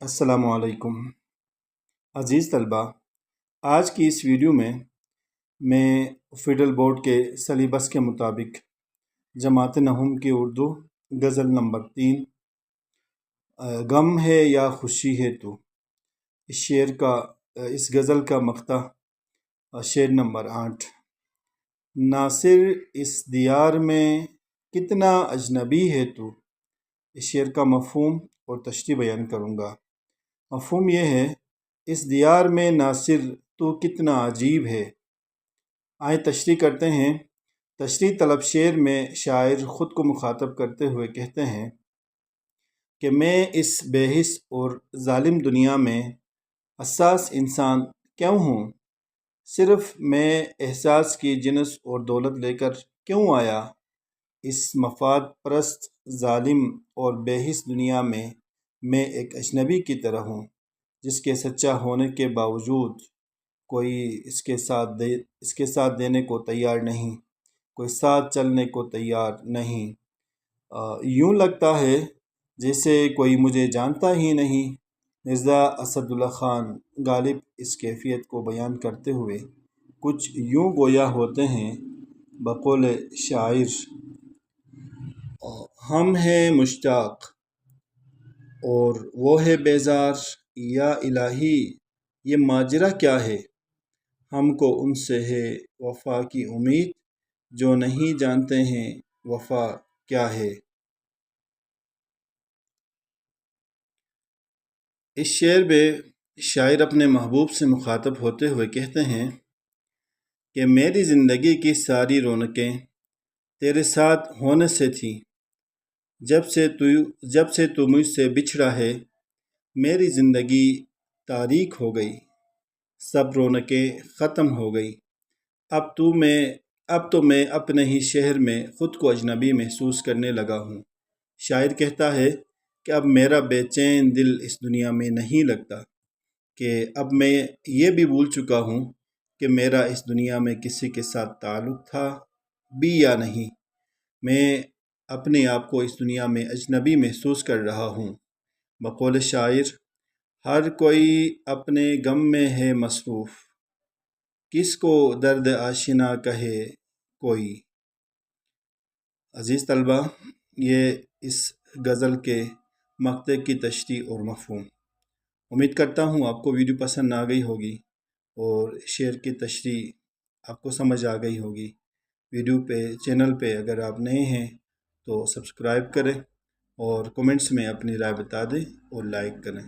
السلام علیکم عزیز طلبہ، آج کی اس ویڈیو میں فیڈرل بورڈ کے سلیبس کے مطابق جماعت نہوم کی اردو غزل نمبر 3 غم ہے یا خوشی ہے تو، اس غزل کا مقطع شعر نمبر 8۔ ناصر اس دیار میں کتنا اجنبی ہے تو، اس شعر کا مفہوم اور تشریح بیان کروں گا۔ مفہوم یہ ہے، اس دیار میں ناصر تو کتنا عجیب ہے۔ آئیں تشریح کرتے ہیں۔ تشریح طلب شعر میں شاعر خود کو مخاطب کرتے ہوئے کہتے ہیں کہ میں اس بے حس اور ظالم دنیا میں حساس انسان کیوں ہوں؟ صرف میں احساس کی جنس اور دولت لے کر کیوں آیا؟ اس مفاد پرست ظالم اور بے حس دنیا میں ایک اجنبی کی طرح ہوں، جس کے سچا ہونے کے باوجود کوئی اس کے ساتھ دینے کو تیار نہیں، کوئی ساتھ چلنے کو تیار نہیں۔ یوں لگتا ہے جیسے کوئی مجھے جانتا ہی نہیں۔ مرزا اسد اللہ خان غالب اس کیفیت کو بیان کرتے ہوئے کچھ یوں گویا ہوتے ہیں بقول شاعر: ہم ہیں مشتاق اور وہ ہے بیزار، یا الہی یہ ماجرا کیا ہے؟ ہم کو ان سے ہے وفا کی امید، جو نہیں جانتے ہیں وفا کیا ہے۔ اس شعر میں شاعر اپنے محبوب سے مخاطب ہوتے ہوئے کہتے ہیں کہ میری زندگی کی ساری رونقیں تیرے ساتھ ہونے سے تھیں، جب سے تو مجھ سے بچھڑا ہے میری زندگی تاریک ہو گئی، سب رونقیں ختم ہو گئی۔ اب تو میں اپنے ہی شہر میں خود کو اجنبی محسوس کرنے لگا ہوں۔ شاعر کہتا ہے کہ اب میرا بے چین دل اس دنیا میں نہیں لگتا، کہ اب میں یہ بھی بھول چکا ہوں کہ میرا اس دنیا میں کسی کے ساتھ تعلق تھا بھی یا نہیں۔ میں اپنے آپ کو اس دنیا میں اجنبی محسوس کر رہا ہوں۔ بقول شاعر: ہر کوئی اپنے غم میں ہے مصروف، کس کو درد آشنا کہے کوئی۔ عزیز طلبہ، یہ اس غزل کے مقطع کی تشریح اور مفہوم۔ امید کرتا ہوں آپ کو ویڈیو پسند آ گئی ہوگی اور شعر کی تشریح آپ کو سمجھ آ گئی ہوگی۔ چینل پہ اگر آپ نئے ہیں تو سبسکرائب کریں اور کومنٹس میں اپنی رائے بتا دیں اور لائک کریں۔